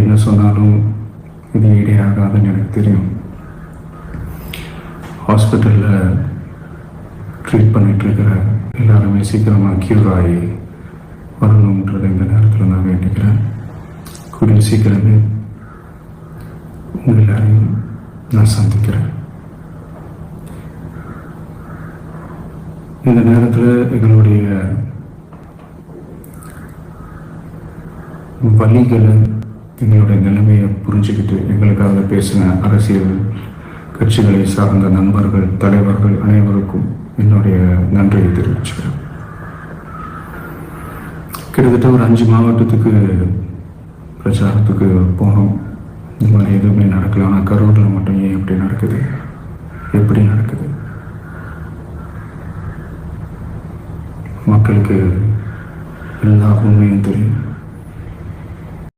என்ன சொன்னாலும் இது ஈடேயாகாதுன்னு எனக்கு தெரியும். ஹாஸ்பிட்டலில் ட்ரீட் பண்ணிகிட்ருக்கிற எல்லாருமே சீக்கிரமாக க்யூர் ஆகி வரணுன்றதை இந்த நேரத்தில் நான் வேண்டிக்கிறேன். கூடிய சீக்கிரமே உங்கள் எல்லாரையும் நான் சந்திக்கிறேன். இந்த நேரத்தில் எங்களுடைய வழிகளை, எங்களுடைய நிலைமையை புரிஞ்சுக்கிட்டு எங்களுக்காக பேசின அரசியல் கட்சிகளை சார்ந்த நண்பர்கள், தலைவர்கள் அனைவருக்கும் என்னுடைய நன்றியை தெரிவிச்சுக்கிறேன். கிட்டத்தட்ட ஒரு 5 மாவட்டத்துக்கு பிரச்சாரத்துக்கு போனோம். இந்த மாதிரி எதுவுமே நடக்கல. ஆனால் கரூரில் மட்டும் ஏன் எப்படி நடக்குது, எப்படி நடக்குது? மக்களுக்கு எல்லா உண்மையும் தெரியும்.